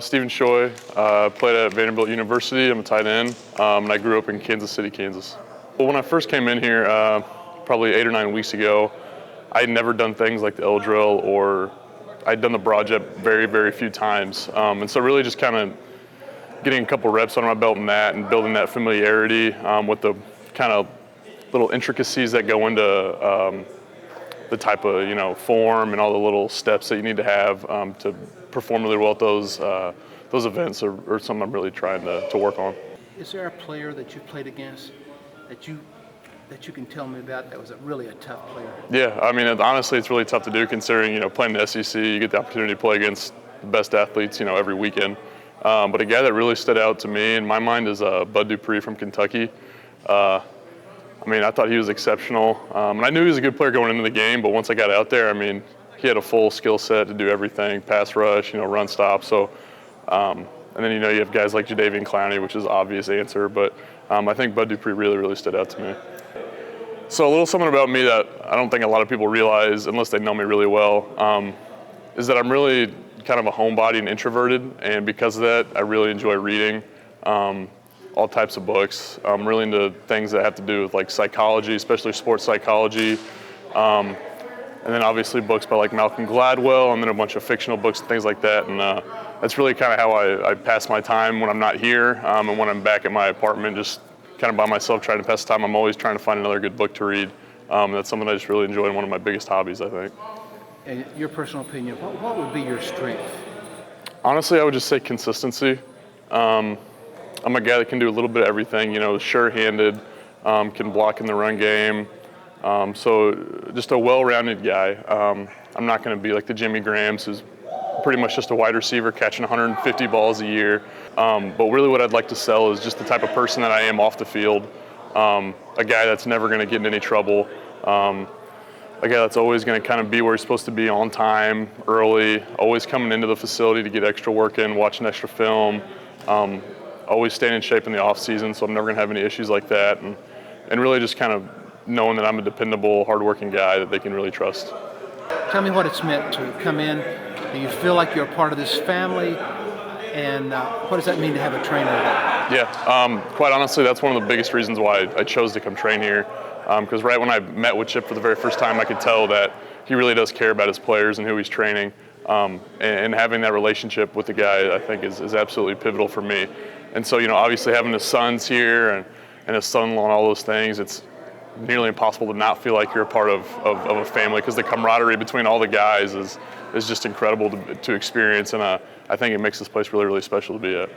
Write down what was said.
Stephen Scheu. Played at Vanderbilt University. I'm a tight end, and I grew up in Kansas City, Kansas. Well, when I first came in here, probably 8 or 9 weeks ago, I had never done things like the L drill, or I'd done the broad jump very, very few times. And so really just kind of getting a couple reps under my belt in that and building that familiarity with the kind of little intricacies that go into the type of form and all the little steps that you need to have to perform really well at those events are something I'm really trying to work on. Is there a player that you've played against that you can tell me about that was really a tough player? Yeah, I mean, honestly, it's really tough to do considering playing the SEC, you get the opportunity to play against the best athletes every weekend. But a guy that really stood out to me in my mind is Bud Dupree from Kentucky. I mean, I thought he was exceptional, and I knew he was a good player going into the game, but once I got out there, I mean, he had a full skill set to do everything, pass rush, run stop. So, and then you have guys like Jadeveon Clowney, which is an obvious answer, but I think Bud Dupree really, really stood out to me. So a little something about me that I don't think a lot of people realize, unless they know me really well, is that I'm really kind of a homebody and introverted, and because of that, I really enjoy reading all types of books. I'm really into things that have to do with like psychology, especially sports psychology, and then obviously books by like Malcolm Gladwell, and then a bunch of fictional books and things like that. And that's really kind of how I pass my time when I'm not here, and when I'm back at my apartment, just kind of by myself trying to pass the time. I'm always trying to find another good book to read. That's something I just really enjoy, and one of my biggest hobbies, I think. In your personal opinion, what would be your strength? Honestly, I would just say consistency. I'm a guy that can do a little bit of everything, sure-handed, can block in the run game. So just a well-rounded guy. I'm not going to be like the Jimmy Grahams, who's pretty much just a wide receiver catching 150 balls a year. But really what I'd like to sell is just the type of person that I am off the field. A guy that's never going to get in any trouble. A guy that's always going to kind of be where he's supposed to be, on time, early, always coming into the facility to get extra work in, watching extra film, always staying in shape in the off season, so I'm never going to have any issues like that. And really just kind of knowing that I'm a dependable, hardworking guy that they can really trust. Tell me what it's meant to come in. Do you feel like you're a part of this family? And what does that mean to have a trainer? Yeah, quite honestly, that's one of the biggest reasons why I chose to come train here. Because right when I met with Chip for the very first time, I could tell that he really does care about his players and who he's training. And having that relationship with the guy, I think, is absolutely pivotal for me. And so, obviously having his sons here and his son-in-law and all those things, it's nearly impossible to not feel like you're a part of a family, because the camaraderie between all the guys is just incredible to experience. And I think it makes this place really, really special to be at.